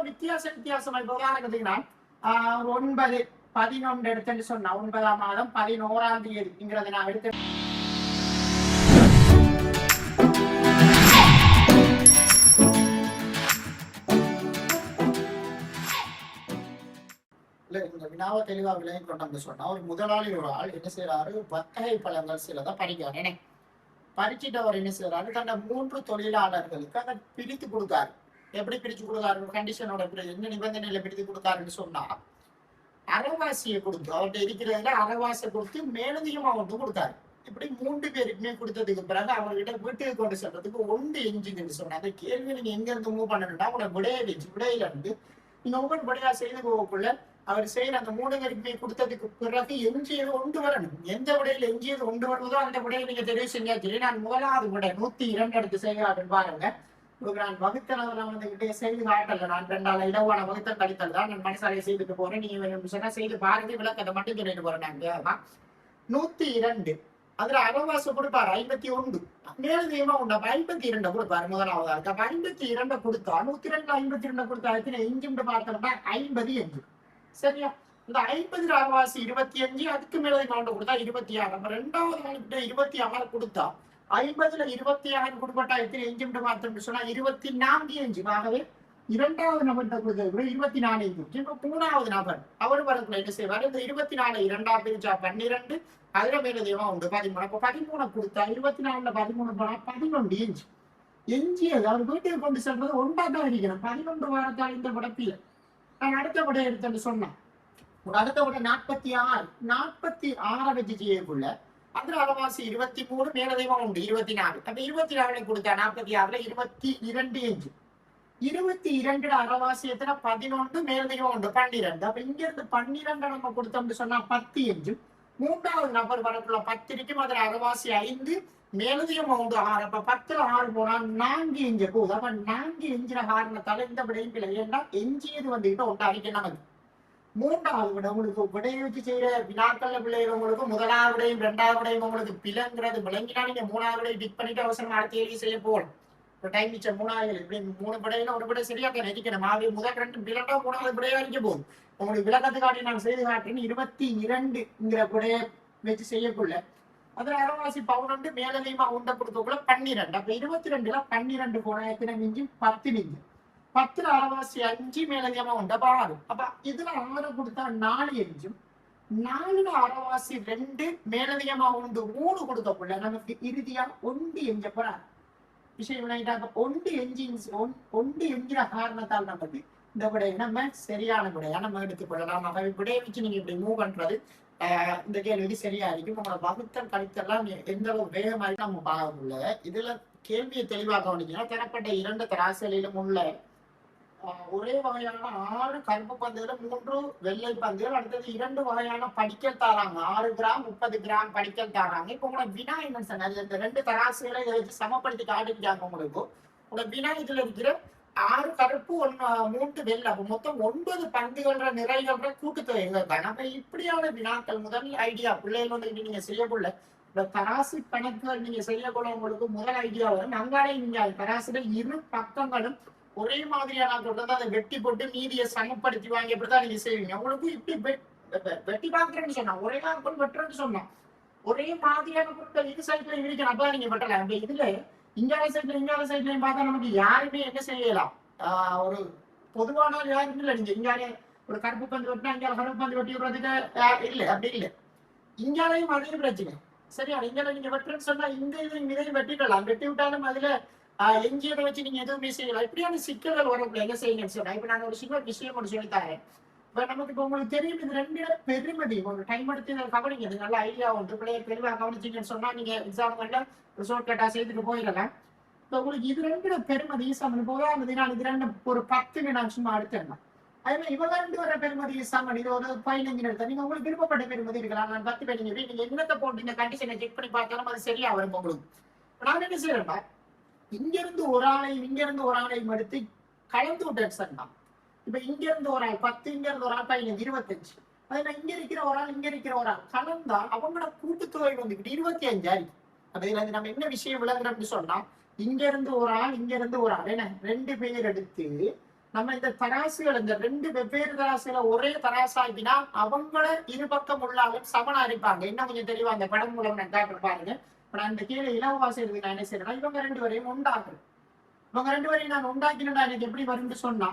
வித்தியாசமா இப்போ உதாரணத்துக்குன்னா 9 11 எடுத்துன்னு சொன்னா 9ஆம் மாதம் 11ஆம் தேதிங்கிறத நான் எடுத்து இந்த வினாவை தெளிவா விலகி கொண்டு சொன்னா ஒரு முதலாளி ஒரு ஆள் என்ன செய்யறாரு வர்த்தகை பழங்கள் சிலதை படிக்கிறாரு பறிச்சுட்டு அவர் என்ன செய்யறாரு தன்னை 3 தொழிலாளர்களுக்கு அதை பிரித்து கொடுத்தாரு. எப்படி பிரிச்சு கொடுத்தாரு கண்டிஷனோட என்ன நிபந்தனையில பிரித்து கொடுத்தாருன்னு சொன்னா அரைவாசியை கொடுத்து அவர்கிட்ட இருக்கிறதுல அரைவாசியை கொடுத்து மேலதிகமா ஒன்று கொடுத்தாரு. இப்படி 3 பேருக்குமே கொடுத்ததுக்கு பிறகு அவர்கிட்ட வீட்டுக்கு கொண்டு செல்றதுக்கு ஒன்று எஞ்சின்னு சொன்னா அந்த கேள்வி நீங்க எங்க இருந்து மூவ் பண்ணணும்னா உங்களை விடையில இருந்து நீங்க ஒவ்வொரு விடையா செய்து போகக்குள்ள அவர் செய்யற அந்த 3 பேருக்கு கொடுத்ததுக்கு பிறகு எஞ்சியது ஒன்று வரணும். எந்த விடையில எஞ்சியது ஒன்று வருவதோ அந்த விடையை நீங்க தெரிவு செஞ்சாச்சு. நான் முதலாவது விடை 102 எடுத்து செய்கிறாருன்னு பாருங்க. நான் வகுத்தளவுல வந்துகிட்டே செய்து காட்டல. நான் 2ஆல் இடவான வகுத்தல் கழித்தல் தான் நான் மனசாலையை செய்துட்டு போறேன். நீங்க சொன்னா செய்து பாருங்க, விளக்கத்தை மட்டும் சொல்லிட்டு போறேன். நாங்க 102 அதுல அரைவாசம் கொடுப்பாரு 51 மேலதிகமா உண்டா 52 கொடுப்பாரு முதலாவது. அப்ப 52 கொடுத்தா 102 52 கொடுத்தா எஞ்சுன்னு பார்த்தோம்னா 50 எஞ்சு. சரியா? இந்த 50 அரைவாசி 25 அதுக்கு மேலதிகமா ஒன்று கொடுத்தா 26. அப்ப 2வது நாளுக்கிட்ட 26 கொடுத்தா 50ல 26 கொடுப்பட்டா எத்தனை எஞ்சுன்னு பார்த்தோம்னு சொன்னா 24 எஞ்சு. ஆகவே 2வது நபர்கிட்ட கொடுத்தது கூட 24 எஞ்சு. இப்ப 3வது நபர் அவர் வரக்குள்ள என்ன செய்வார், இந்த 24 2ஆ பிரிச்சா 12 அதுல மேலதிகமா உண்டு 13. அப்ப 13 கொடுத்தா 24ல 13 போனா 11 எஞ்சு. எஞ்சியது அவர் வீட்டுக்கு கொண்டு செல்றது 1ஆ தான் இருக்கணும். 11 வாரத்தால் இந்த படத்தில் நான் அடுத்த விட எடுத்து சொன்னேன். அடுத்த விட 46 வச்சு செய்யக்குள்ள அதுல அரைவாசி 23 மேலதிகமா உண்டு 24. அப்ப 24 கொடுத்தா 46ல 22 எஞ்சு. 22 அரைவாசி எத்தனை 11 மேலதிகமா உண்டு 12. அப்ப இங்க இருந்து 12 நம்ம கொடுத்தோம்னு சொன்னா 10 எஞ்சு. 3வது நபர் வரக்குள்ள 10 இருக்கும். அதுல அரைவாசி 5 மேலதிகமா உண்டு 6. அப்ப 10ல 6 போனா 4 எஞ்சு போகுது. அப்ப 4 எஞ்சின காரணத்தால இந்த விடையும் பிள்ளை. ஏன்னா எஞ்சியது வந்துகிட்ட ஒன்று அடிக்க நமக்கு 3வது விட உங்களுக்கு விடையை வச்சு செய்யற வினாக்கள்ல பிள்ளைகள் உங்களுக்கு முதலாவது விடையும் 2வது விடையும் உங்களுக்கு பிள்ளைங்கிறது விளங்கினா நீங்க 3வது விடையை டிக் பண்ணிட்டு அவசரம் அடுத்த கேள்வி செய்ய போகணும். இப்போ டைம் மிச்சம் 3வது இப்படி 3 விடையில ஒரு விடை சரியா நினைக்கணும். முதல் 2 பிள்ளைட்டா 3வது விடையா அடிக்க போகுது. உங்களுக்கு விளக்கத்துக்காட்டி நான் செய்து காட்டுறேன். 22ங்கிற விடையை வச்சு செய்யக்குள்ள அதுல அரைவாசி 11 மேலதிகமா உண்டை கொடுத்தக்குள்ள 12. அப்ப 22ல 12 போனா எத்தனை மிஞ்சி 10 மிஞ்சி. 10ல அரைவாசி 5 மேலதிகமா உண்ட 6. அப்ப இதுல 6 கொடுத்தா 4 எஞ்சும். 4ல அரைவாசி 2 மேலதிகமா உண்டு 3 கொடுத்தக்குள்ள நமக்கு இறுதியா 1 எஞ்ச போற விஷயம் விளையாட்டாங்க. 1 எஞ்சிற காரணத்தால் நமக்கு இந்த விடையை நம்ம சரியான விடையா நம்ம எடுத்துக்கொள்ளலாம். விடையை வச்சு நீங்க இப்படி மூவ் பண்றது இந்த கேள்விக்கு சரியா இருக்கும். உங்களோட வகுத்தல் கழித்தெல்லாம் எந்த அளவு வேகமாக நம்ம பார்க்கக்குள்ள இதுல கேள்வியை தெளிவாக கவனிக்கணும். தரப்பட்ட 2 தராசுகளிலும் உள்ள ஒரே வகையான 6 கருப்பு பந்துகள் 3 வெள்ளை பந்துகள் அடுத்தது 2 வகையான படிக்கல் தாராங்க. 6 கிராம் 30 கிராம் படிக்கல் தாராங்க. இப்போ உங்களோட வினா என்ன சொன்னாரு, இந்த 2 தராசுகளை இதை வச்சு சமப்படுத்தி காட்டிட்டாங்க. உங்களுக்கு உங்களோட வினா இதுல இருக்கிற 6 கருப்பு 3 வெள்ளை அப்ப மொத்தம் 9 பந்துகள நிறைகள கூட்டுத்தொகை இருக்காங்க. அப்ப இப்படியான வினாக்கள் முதல் ஐடியா பிள்ளைகள் வந்து நீங்க செய்யக்குள்ள இந்த தராசு கணக்குகள் நீங்க செய்யக்குள்ள உங்களுக்கு முதல் ஐடியா வரும். அங்காலே நீங்க தராசுல 2 பக்கங்களும் ஒரே மாதிரியான சொல்றது அதை வெட்டி போட்டு மீதியை சமப்படுத்தி வாங்கி எப்படிதான் நீங்க செய்வீங்க. உங்களுக்கு இப்படி வெட்டி பார்க்கறேன்னு சொன்னா ஒரே நாள் வெட்டுறேன்னு சொன்னா ஒரே மாதிரியான பொருட்கள் இது சைட்ல இருக்கணும். அப்பதான் நீங்க வெட்டலாம். இப்ப இதுல இந்தியாவை சைட்லயும் பார்த்தா நமக்கு யாருமே என்ன செய்யலாம், ஒரு பொதுவான யாருமே இல்லை. நீங்க இங்காலே ஒரு கருப்பு பந்து வெட்டினா இங்கே கருப்பு பந்து வெட்டி விடுறதுக்கு இல்லை, அப்படி இல்லை. இந்தியாலையும் அதே பிரச்சனை சரியா. இந்தியால நீங்க வெட்டுறேன்னு சொன்னா இந்த இதையும் வெட்டிடலாம். வெட்டி விட்டாலும் அதுல எஞ்சியதை வச்சு நீங்க எதுவுமே செய்யலாம். இப்படியான சிக்கல்கள் வரக்குள்ள என்ன செய்யுங்கன்னு சொன்னா இப்ப நான் ஒரு சின்ன விஷயம் ஒன்று சொல்லித்தாரேன். இப்ப நமக்கு இப்ப உங்களுக்கு தெரியும் இது 2 பெருமதி ஒரு டைம் எடுத்து கவனிங்க. இது நல்ல ஐடியா ஒன்று பிள்ளைய தெளிவாக கவனிச்சிங்கன்னு சொன்னா நீங்க எக்ஸாம்ல ரிசோர்ட் கட்டா செய்துட்டு போயிடலாம். இப்ப உங்களுக்கு இது 2 பெருமதி சமன் போகாது. நான் இது 2 ஒரு 10 நான் சும்மா அடுத்தேன். அதே மாதிரி இவங்க 2 வர பெருமதி சமன் இது ஒரு 15 எடுத்தா நீங்க உங்களுக்கு விருப்பப்பட்ட பெருமதி இருக்கலாம். நான் 10 பேர் நீங்க என்னத்தை போட்டு இந்த கண்டிஷனை செக் பண்ணி பார்த்தாலும் அது சரியா வரும் உங்களுக்கு. நான் என்ன செய்யறேன்டா இங்க இருந்து ஒரு ஆளையும் எடுத்து கலந்து விட்டேன் தான். இப்ப இங்க இருந்து ஒரு ஆள் 10 இங்க இருந்து ஒரு ஆள் 15 25 அதே இங்க இருக்கிற ஒரு ஆள் கலந்தா அவங்களோட கூட்டுத்தொகை வந்துகிட்டு 25 அப்ப இதுல நம்ம என்ன விஷயம் விளங்குறோம்னு சொன்னா இங்க இருந்து ஒரு ஆள் என்ன 2 பேர் எடுத்து நம்ம இந்த தராசுகள் இந்த ரெண்டு வெவ்வேறு தராசுகளை ஒரே தராசாக்கினா அவங்கள இருபக்கம் உள்ளாலும் சமனா இருப்பாங்க. இன்னும் கொஞ்சம் தெளிவா அந்த படம் மூலம் நான் காட்டுறேன் பாருங்க. இப்ப நான் இந்த கீழே இலவாசத்துக்கு நான் என்ன செய்யறேன்னா இவங்க ரெண்டு வரையும் உண்டாக்குறேன். இவங்க ரெண்டு வரையும் நான் உண்டாக்கினா எனக்கு எப்படி வரும்னு சொன்னா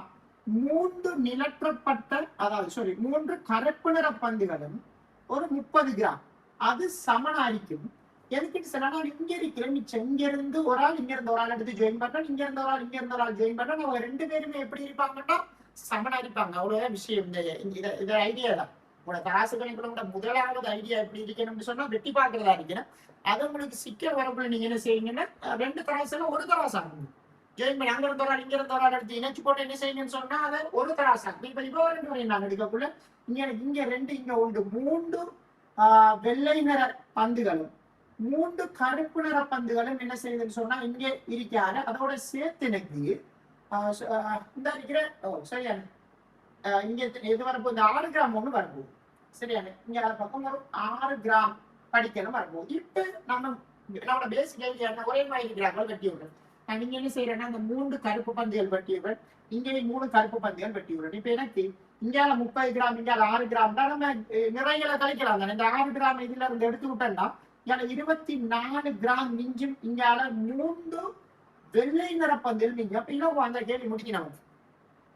மூன்று நிலற்றப்பட்ட அதாவது மூன்று கருப்பு நிற பந்துகளும் ஒரு 30 கிராம் அது சமனா இருக்கும். எதுக்குன்னு சொன்னா இங்க இருக்கிறேன் மிச்சம் இங்க இருந்து ஒரு ஆள் இங்க இருந்து ஒரு ஆள் எடுத்து ஜாயின் பண்றேன், இங்க இருந்து ஒரு ஆள் இங்க இருந்து ஒரு ஆள் ஜாயின் பண்றேன். அவங்க ரெண்டு பேருமே எப்படி இருப்பாங்கன்னா சமனா இருப்பாங்க. அவ்வளவுதான் விஷயம். இந்த ஐடியா தான் உங்களோட தராசு கணக்குள்ள முதலாவது ஐடியா எப்படி இருக்கணும்னு சொன்னா வெட்டி பார்க்கறதா இருக்கணும். அது உங்களுக்கு சிக்கல் வரக்குள்ள நீங்க என்ன செய்யுங்கன்னா ரெண்டு தராசுல ஒரு தராசு ஆகும். ஜாயின் பண்ணி அங்க இருந்து ஒரு ஆள் இங்க இருந்து ஒரு ஆள் எடுத்து இணைச்சு போட்டு என்ன செய்யணும்னு சொன்னா அதை ஒரு தராசு ஆகும். இப்ப ரெண்டு வரையும் நான் எடுக்கக்குள்ள இங்க ரெண்டு இங்க உண்டு மூன்று வெள்ளை நிற பந்துகளும் மூன்று கருப்பு நிற பந்துகளும் என்ன செய்யுதுன்னு சொன்னா இங்க இருக்காரு. அதோட சேர்த்து எனக்கு இந்த இருக்கிற சரியான இங்க இது வரப்போ இந்த 6 கிராம் ஒண்ணு வரப்போகுது. சரியான இங்க பக்கம் ஒரு 6 கிராம் படிக்கணும் வரப்போகுது. இப்ப நம்மளோட பேசிக் ஐடியா ஒரே மாதிரி கிராம்கள் வெட்டி விடுறேன். நான் இங்க என்ன செய்யறேன்னா அந்த 3 கருப்பு பந்துகள் வெட்டி விடுறேன், இங்கே 3 கருப்பு பந்துகள் வெட்டி விடுறேன். இப்ப எனக்கு இங்கால 30 கிராம் இங்கால 6 கிராம் தான் நம்ம நிறைகளை கழிக்கலாம் தானே. இந்த 6 கிராம் இதுல இருந்து எடுத்து விட்டோம்னா 24 கிராம் மிஞ்சும். இங்கால 3 வெள்ளை நிற பந்துகள் மிஞ்சும். அப்ப இன்னும் அந்த கேள்வி முடிக்கணும்.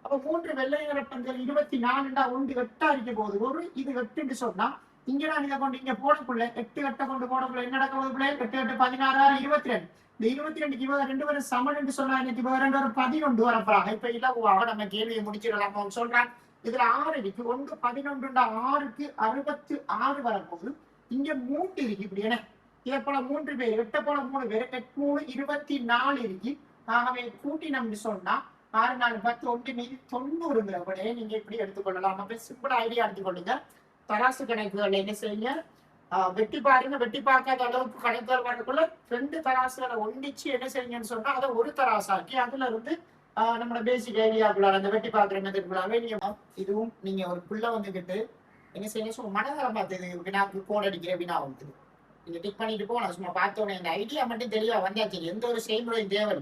அப்ப 3 வெள்ளை நிற பந்துகள் 24 ஒன்று 8 இருக்க போகுது. ஒரு இது 8 சொன்னா இங்க நான் இதை கொண்டு இங்க போடக்குள்ள 8 8 கொண்டு போடக்குள்ள என்ன நடக்க போகுது? 8 8 16 22. இந்த 22க்கு இவங்க ரெண்டு பேரும் சமன் என்று சொன்னா எனக்கு இவங்க ரெண்டு பேரும் 11 வரப்போறாங்க. இப்ப இலகுவாக நம்ம கேள்வியை முடிச்சிடலாம் சொல்றான். இதுல 6 இருக்கு. 1 11 6க்கு 66 வரப்போகுது. இங்க 3 இருக்கு. இப்படி என்ன இதை போல 3 பேர் 8 போல 3 பேர் 8 24 இருக்கு. ஆகவே கூட்டி நம்ம சொன்னா 6 4 10 1 மீது 90 நீங்க இப்படி எடுத்துக்கொள்ளலாம். அப்ப சிம்பிள் ஐடியா எடுத்துக்கொள்ளுங்க. தராசு கணக்குகள் என்ன செய்யுங்க வெட்டி பாருங்க. வெட்டி பார்க்காத அளவுக்கு கணக்குகள் வரக்குள்ள 2 தராசுகளை ஒண்டிச்சு என்ன செய்யுங்கன்னு சொன்னா அதை ஒரு தராசாக்கி அதுல இருந்து நம்மளோட பேசிக் ஐடியாக்குள்ள அந்த வெட்டி பார்க்குற மெத்தட்குள்ளாவே நீங்க இதுவும் நீங்க ஒரு புள்ள வந்துகிட்டு என்ன செய்யணும் சும்மா மனதளம் பார்த்தது வினாக்கு கோட் அடிக்கிற வினா வந்துது. நீங்க டிக் பண்ணிட்டு போகலாம். சும்மா பார்த்தோன்னே இந்த ஐடியா மட்டும் தெளிவா வந்தாச்சு. எந்த ஒரு செய்முறையும் தேவை.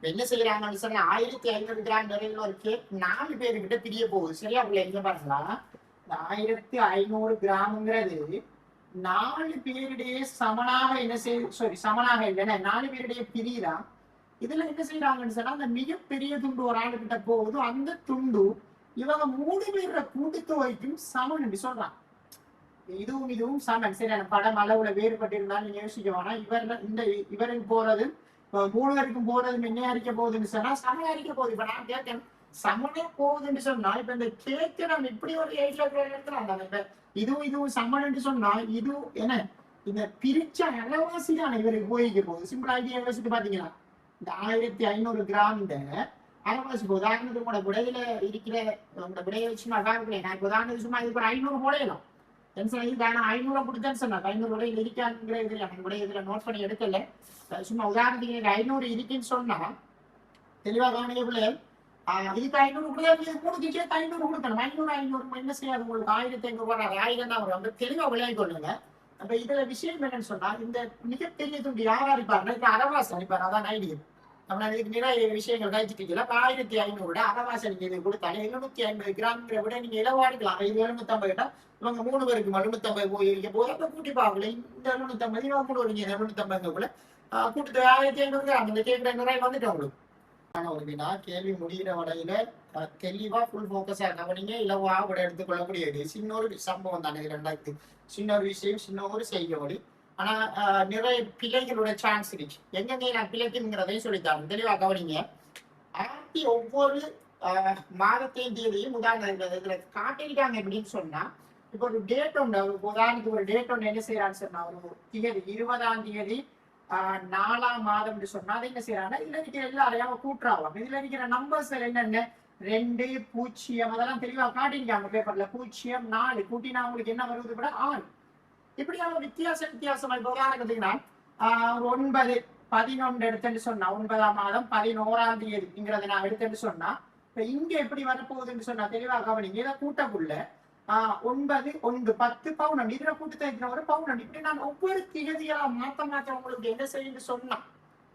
என்ன செய்யறாங்கன்னு சொன்னா 1500 கிராம் நிறைய ஒரு கேக் 4 பேருக்கிட்ட பிரிய போகுது. சரியா உள்ள எங்க பாருங்களா 1500 கிராம்ங்கிறது 4 பேருடைய சமனாக என்ன சமனாக இல்லைன்னா 4 பேருடைய பிரியுதா. இதுல என்ன செய்யறாங்கன்னு சொன்னா அந்த மிகப்பெரிய துண்டு ஒரு ஆளுகிட்ட போகுது. அந்த துண்டு இவங்க 3 பேரோட கூட்டுத்தொகைக்கும் சமன் என்று சொல்றான். இதுவும் சமன். சரியான படம் அளவுல வேறுபட்டு இருந்தாலும் நீங்க யோசிக்க வேணாம். இவருக்கு போறது 3 பேருக்கும் போறது என்ன அறிக்க போகுதுன்னு சொன்னா சமன் அறிக்க போகுது. இப்ப நான் கேட்கேன் சமனே போகுதுன்னு சொன்னா இப்ப இந்த கேட்க நம்ம இப்படி ஒரு எடுத்துலாம். இப்ப இதுவும் சமன் என்று சொன்னா இது என்ன இந்த பிரிச்ச அலவாசி தான் இவருக்கு போய்க்க போகுது. சிம்பிள் ஐடியா யோசிச்சு பாத்தீங்கன்னா இந்த 1500 கிராம் இந்த அரைவாசி போகுது. உதாரணத்துக்கு கூட விடையில இருக்கிற உங்களோட விடையை வச்சு நான் காட்டுறேன். நான் உதாரணத்துக்கு சும்மா இதுக்கு ஒரு 500 போடையலாம். இதுக்கான 500 கொடுத்தேன்னு சொன்னா 500 விடையில் இருக்காங்கிற இதுல எனக்கு விடைய இதுல நோட் பண்ணி எடுக்கல. சும்மா உதாரணத்துக்கு எனக்கு 500 இருக்குன்னு சொன்னா தெளிவாக கவனிக்கல. இதுக்கு 500 கொடுத்தா 3 சேர்த்து 500 கொடுக்கணும். 500 என்ன செய்யாது உங்களுக்கு 1500 வராது. 1000 தான் வரும். அந்த தெளிவா விளையாடி கொள்ளுங்க. அப்ப இதுல விஷயம் என்னன்னு சொன்னா இந்த மிகப்பெரிய துண்டு யாரா இருப்பாருன்னா இப்ப அரவாசி அனுப்பாரு. அதான் ஐடியா. நம்ம இதுக்கு நிறைய விஷயங்கள் கழிச்சுட்டு 1500 அரவாசி நீங்க இது கொடுத்தாலும் 750 கிராம்ங்கிற விட நீங்க இலவாடுக்கலாம். இது 750 கிட்ட இவங்க 3 பேருக்கு 750 போய் இருக்க போது அப்ப கூட்டி பார்க்கல. இந்த 750 இவங்க கூட வரீங்க 750 கூட கூட்டு 1500 கிராம் இந்த கேட்கிற நிறைய வந்துட்டு அவங்களுக்கு. ஒரு வினா கேள்வி முடிகிற வரையில தெளிவா ஃபுல் போக்கஸா கவனிங்க. இலவா விட எடுத்துக்கொள்ளக்கூடியது சின்ன ஒரு சம்பவம் தானே. 2 சின்ன ஒரு விஷயம் சின்ன ஒரு செய்யவழி. ஆனா நிறைய பிள்ளைகளோட சான்ஸ் இருக்கு. எங்கெங்க நான் பிள்ளைக்குங்கிறதையும் சொல்லித்தாங்க. தெளிவா கவனிங்க. ஒவ்வொரு மாதத்தையும் தேதியும் உதாரணம் இதுல காட்டியிருக்காங்க எப்படின்னு சொன்னா இப்ப ஒரு டேட் ஒன்று உதாரணத்துக்கு ஒரு டேட் ஒன்று என்ன செய்யறான்னு சொன்னா ஒரு தேதி 20ஆம் தேதி 4ஆம் மாதம் என்று சொன்னா அதை என்ன செய்யறாங்கன்னா இதுல இருக்கிற எல்லாரையும் கூட்டுறாங்க. இதுல இருக்கிற நம்பர்ஸ் என்னென்ன 2 0 அதெல்லாம் தெளிவா காட்டிருக்காங்க பேப்பர்ல. 0 4 கூட்டினா உங்களுக்கு என்ன வருவது கூட 6. இப்படியான வித்தியாசமா இப்ப உதாரணத்துக்குன்னா 9 11 எடுத்துன்னு சொன்னா 9ஆம் மாதம் 11ஆம் தேதிங்கிறத நான் எடுத்துன்னு சொன்னா இப்ப இங்க எப்படி வரப்போகுதுன்னு சொன்னா தெளிவா கவனிங்க. இதை கூட்டக்குள்ள 9 1 10 பவுனன் இதுல கூட்டு ஒரு பவுனன் இப்படி நான் ஒவ்வொரு திகதிகளா மாத்த உங்களுக்கு என்ன செய்யுன்னு சொன்னா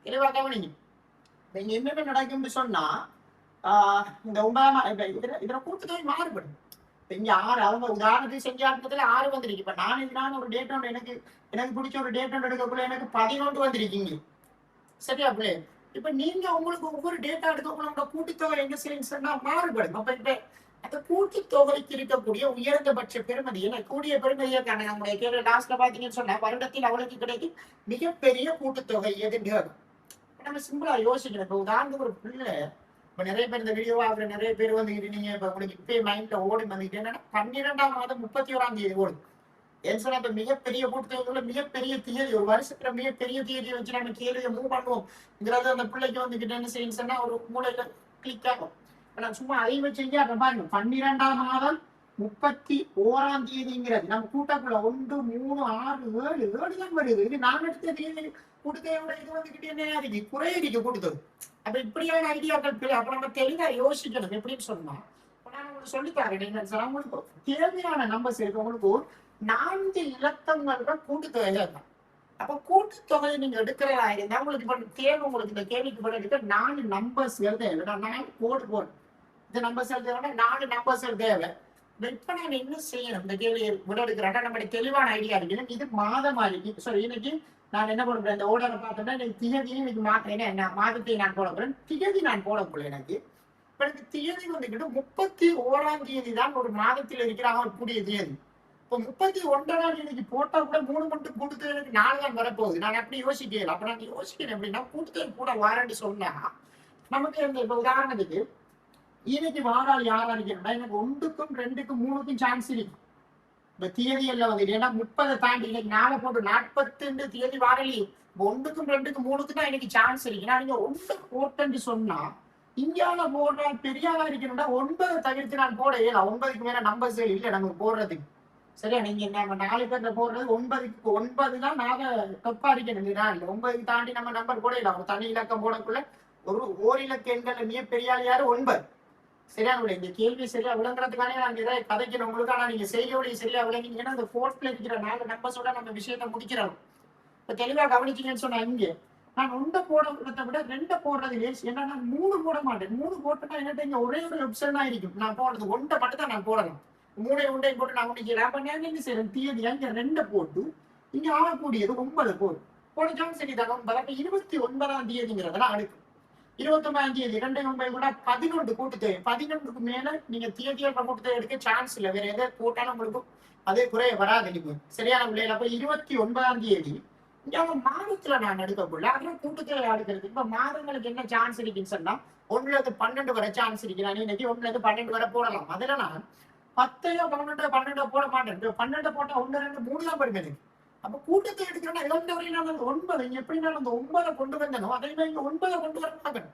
தெளிவா கவனிங்க. இங்க என்னென்ன நடக்கும்னு சொன்னா இந்த 9 இதுல கூட்டுத்தொகை மாறுபடும். இங்க 6 அவங்க உதாரணத்துக்கு செஞ்சாட்டத்துல 6 வந்திருக்கு. இப்ப நான் ஒரு டேட் ஒன்று எனக்கு பிடிச்ச ஒரு டேட் ஒன்று எடுக்கக்குள்ள எனக்கு 11 வந்திருக்கீங்க. சரியா பிள்ளை? இப்ப நீங்க உங்களுக்கு ஒவ்வொரு டேட்டா எடுக்கக்குள்ள உங்க கூட்டுத்தொகை எங்க செய்யுன்னா மாறுபடும். அப்ப இப்ப அந்த கூட்டுத்தொகைக்கு இருக்கக்கூடிய உயர்ந்தபட்ச பெருமதி என்ன கூடிய பெருமதியை தானே நம்முடைய கேள்வி லாஸ்ட்ல பாத்தீங்கன்னு சொன்னா வருடத்தில் அவளுக்கு கிடைக்கும் மிகப்பெரிய கூட்டுத்தொகை எதுன்னு நம்ம சிம்பிளா யோசிக்கணும். இப்ப உதாரணத்துக்கு ஒரு பிள்ளை இப்ப நிறைய பேர் இந்த வீடியோவா அவர் நிறைய பேர் வந்துக்கிட்டு நீங்க இப்ப உங்களுக்கு இப்பயே மைண்ட்ல ஓடி வந்துக்கிட்டு என்னன்னா 12ஆம் மாதம் 31ஆம் தேதி ஓடும். ஏன்னு சொன்னா இப்ப மிகப்பெரிய கூட்டத்தொகைக்குள்ள மிகப்பெரிய தேதி ஒரு வருஷத்துல மிகப்பெரிய தேதியை வச்சு நம்ம கேள்வியை மூவ் பண்ணுவோம்ங்கிறது அந்த பிள்ளைக்கு வந்துக்கிட்டு என்ன செய்யணும் சொன்னா ஒரு மூளையில கிளிக் ஆகும். நான் சும்மா அதை வச்சுங்க அப்ப பாருங்க 12ஆம் மாதம் 31ஆம் தேதிங்கிறது நம்ம கூட்டக்குள்ள 1 3 6 7 தான் வருது. இது நான் எடுத்த தேதி கூட்டத்தொகையோட இது வந்துக்கிட்டு என்ன இருக்கு குறையடிக்க கூட்டத்தொகை. அப்ப இப்படியான ஐடியாக்கள் அப்ப நம்ம தெளிவா யோசிக்கணும். எப்படின்னு சொன்னா நான் உங்களுக்கு சொல்லித்தரேன். நீங்க உங்களுக்கு தேவையான நம்பர்ஸ் இருக்கு. உங்களுக்கு 4 இலக்கங்களோட கூட்டுத்தொகை தான். அப்ப கூட்டுத்தொகையை நீங்க எடுக்கிறதா இருந்தா உங்களுக்கு இப்ப தேவை உங்களுக்கு இந்த கேள்விக்கு பதில் எடுக்க 4 நம்பர்ஸ் தேவை. 4 கோடு இந்த நம்பர்ஸ் தேவை 4 நம்பர்ஸ் தேவை. இப்ப நான் என்ன செய்யணும் இந்த கேள்வி விட எடுக்கிறேன் நம்மளுடைய தெளிவான ஐடியா இருக்கு. இது மாதம் இருக்கு. சாரி இன்னைக்கு நான் என்ன பண்ண போறேன் இந்த ஓடரை பார்த்தோம்னா எனக்கு திகதியும் இன்னைக்கு மாத்திரேன். என்ன மாதத்தை நான் போட போறேன் திகதி நான் போட போறேன். எனக்கு இப்ப எனக்கு திகதி வந்துக்கிட்டு 31ஆம் தேதி தான் ஒரு மாதத்தில் இருக்கிறாங்க கூடிய தேதி. இப்போ 31ஆம் தேதிக்கு போட்டா கூட 3 மட்டும் கூட்டுத்தொகை எனக்கு 4 தான் வரப்போகுது. நான் அப்படி யோசிக்கல. அப்ப நான் யோசிக்கிறேன் எப்படின்னா கூட்டுத்தொகை கூட வாரண்டி சொன்னா நமக்கு இந்த இப்ப உதாரணத்துக்கு இன்னைக்கு வாரால் யாரா இருக்கணும்னா எனக்கு 1க்கும் 2க்கும் 3க்கும் சான்ஸ் இருக்கு. இப்ப தேதியல்ல வந்து ஏன்னா 30 தாண்டி இன்னைக்கு 4 போட்டு 42 தேதி வாரலி 1க்கும் 2க்கும் 3க்கும் தான் எனக்கு சான்ஸ் இருக்குன்னா நீங்க 1 போட்டேன்னு சொன்னா இந்தியாவில போடுற பெரியாளா இருக்கணும்னா 9 தவிர்த்து நான் போட இயலாம். 9க்கு மேல நம்பர்ஸ் இல்லை நமக்கு போடுறதுக்கு. சரியா நீங்க என்ன 4 பேர்ல போடுறது 9 தான் நாங்க தொப்பா இருக்கணும். 9க்கு தாண்டி நம்ம நம்பர் போட இயலாம். ஒரு தனி இலக்கம் போடக்குள்ள ஒரு ஓரிலக்க எண்கள் மிக பெரியாள் யாரு 9. சரியா இந்த கேள்வி சரியா விளங்குறதுக்கானே நாங்க ஏதாவது கதைக்கணும் உங்களுக்கு. ஆனா நீங்க செய்தியோடைய சரியா விளங்கிங்கன்னா அந்த 4th இருக்கிற 4 நம்பர்ஸோட நம்ம விஷயத்த முடிக்கிறோம். இப்ப தெளிவா கவனிச்சீங்கன்னு சொன்னா இங்க நான் 1 போடுறத விட 2 போடுறது லேஸ். ஏன்னா நான் 3 போட மாட்டேன். 3 போட்டுனா என்ன இங்க ஒரே ஒரு ஆப்ஷன் தான் இருக்கும். நான் போடுறது 1 மட்டும் தான் நான் போடணும். 3 போட்டு நான் முடிக்கிறேன். அப்ப நான் என்ன செய்யறேன் தேதியா இங்க 2 போட்டு இங்க ஆகக்கூடியது 9 போடுச்சாலும் சரிதான் 9. அப்ப 29ஆம் தேதிங்கிறதெல்லாம் அடுக்கும் 29ஆம் தேதி 2 கூட 11 கூட்டுத்தொகை 11க்கு மேல நீங்க தேதியோட கூட்டுத்தொகை எடுக்க சான்ஸ் இல்லை. வேற எதை போட்டாலும் உங்களுக்கு அதே குறைய வராது. நீங்க சரியான பிள்ளைகள். அப்ப 29ஆம் தேதி இங்க மாதத்துல நான் எடுக்கக்குள்ள அதெல்லாம் கூட்டுத்தொகை எடுக்கிறது. இப்ப மாதங்களுக்கு என்ன சான்ஸ் இருக்குன்னு சொன்னா 1ல இருந்து 12 வர சான்ஸ் இருக்கு. நான் இன்னைக்கு 1ல இருந்து 12 வரை போடலாம். அதுல நான் 10 12 போட மாட்டேன். 12 போட்டா 1 2 3 தான் வருது. அப்ப கூட்டத்தை எடுக்கிறேன்னா இழந்த வரையும் நான் 9 இங்க எப்படி நான் அந்த 9 கொண்டு வந்தனோ அதே மாதிரி இங்க 9 கொண்டு வர மாட்டேன்.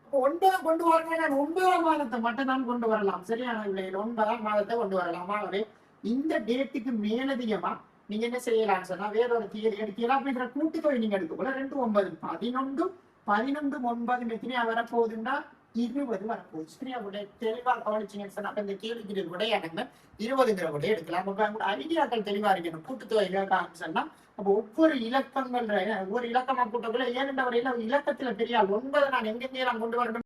அப்போ 9 கொண்டு வரணும் நான் 9ஆம் மாதத்தை மட்டும் தான் கொண்டு வரலாம். சரியான விலையில் 9ஆம் மாதத்தை கொண்டு வரலாம். ஆகவே இந்த டேட்டுக்கு மேலதிகமா நீங்க என்ன செய்யலாம்னு சொன்னா வேற ஒரு தியரி எடுக்கலாம். அப்படின்ற கூட்டுத்தொகை நீங்க எடுக்கக்குள்ள 2 9 11 9 எத்தனையா வரப்போகுதுன்னா 20 வரப்போகுது. சரியா விட தெளிவா கவனிச்சீங்கன்னு சொன்னா இந்த கேள்விக்கு விடையா நம்ம 20ங்கிற விட எடுக்கலாம். அப்ப ஐடியாக்கள் தெளிவா இருக்கணும். கூட்டுத்தொகை இலக்கான்னு சொன்னா அப்போ ஒவ்வொரு இலக்கங்கள் ஒவ்வொரு இலக்கமா கூட்டக்குள்ள 7 வரையில இலக்கத்துல பெரிய 9 நான் எங்கெங்கே நான் கொண்டு வரணும்.